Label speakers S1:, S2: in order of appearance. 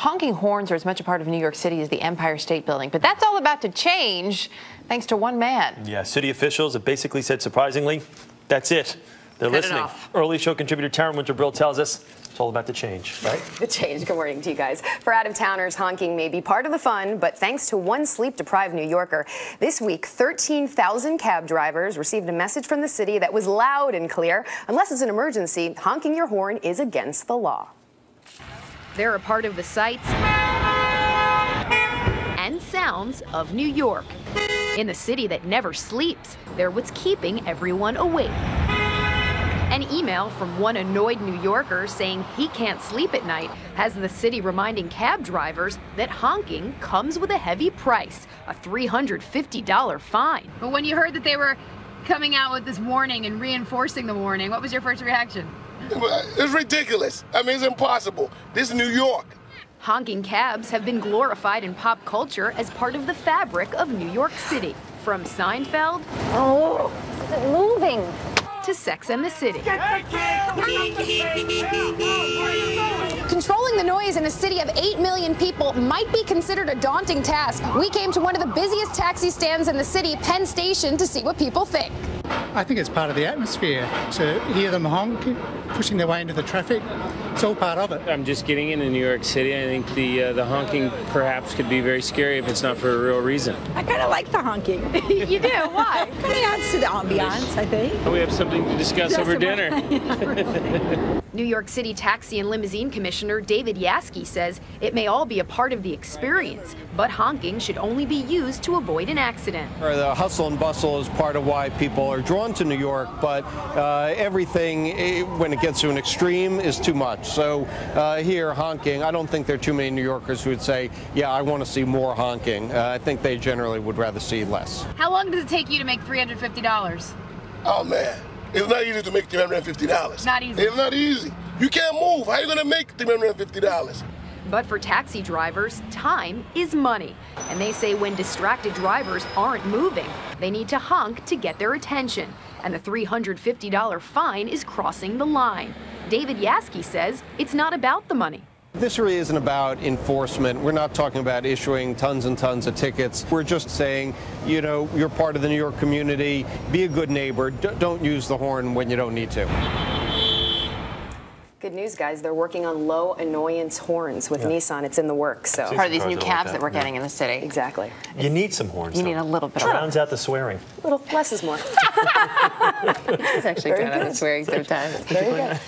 S1: Honking horns are as much a part of New York City as the Empire State Building, but that's all about to change thanks to one man.
S2: Yeah, city officials have basically said, surprisingly, that's it. They're listening. Early show contributor Taryn Winter Brill tells us it's all about the change, right?
S3: The change. Good morning to you guys. For out-of-towners, honking may be part of the fun, but thanks to one sleep-deprived New Yorker, this week 13,000 cab drivers received a message from the city that was loud and clear. Unless it's an emergency, honking your horn is against the law.
S4: They're a part of the sights and sounds of New York. In the city that never sleeps, they're what's keeping everyone awake. An email from one annoyed New Yorker saying he can't sleep at night has the city reminding cab drivers that honking comes with a heavy price, a $350 fine.
S5: But when you heard that they were coming out with this warning and reinforcing the warning, what was your first reaction?
S6: It's ridiculous. I mean, it's impossible. This is New York.
S4: Honking cabs have been glorified in pop culture as part of the fabric of New York City. From Seinfeld
S3: This isn't moving.
S4: to Sex and the City.
S7: Controlling the noise in a city of 8 million people might be considered a daunting task. We came to one of the busiest taxi stands in the city, Penn Station, to see what people think.
S8: I think it's part of the atmosphere to hear them honk, pushing their way into the traffic. It's all part of it.
S9: I'm just getting into New York City. I think the honking perhaps could be very scary if it's not for a real reason.
S10: I kind of like the honking.
S4: You do? Why?
S10: It kind of adds to the ambiance, I think.
S9: We have something to discuss over dinner.
S4: New York City Taxi and Limousine Commissioner David Yaski says it may all be a part of the experience, but honking should only be used to avoid an accident.
S11: The hustle and bustle is part of why people are drawn to New York, but everything, when it gets to an extreme, is too much. So here, honking, I don't think there are too many New Yorkers who would say, yeah, I want to see more honking. I think they generally would rather see less.
S5: How long does it take you to make $350?
S6: Oh, man. It's not easy to make $350.
S5: Not easy.
S6: It's not easy. You can't move. How are you going to make $350?
S4: But for taxi drivers, time is money. And they say when distracted drivers aren't moving, they need to honk to get their attention. And the $350 fine is crossing the line. David Yaski says it's not about the money.
S11: This really isn't about enforcement. We're not talking about issuing tons and tons of tickets. We're just saying, you know, you're part of the New York community. Be a good neighbor. Don't use the horn when you don't need to.
S3: Good news, guys. They're working on low annoyance horns with Nissan. It's in the works. So
S1: Part of these new cabs that we're getting in the city.
S3: Exactly.
S2: You need some horns.
S1: You need a little bit.
S2: Drowns out the swearing.
S3: A little less is more.
S1: It's actually kind of swearing sometimes.
S3: There you go.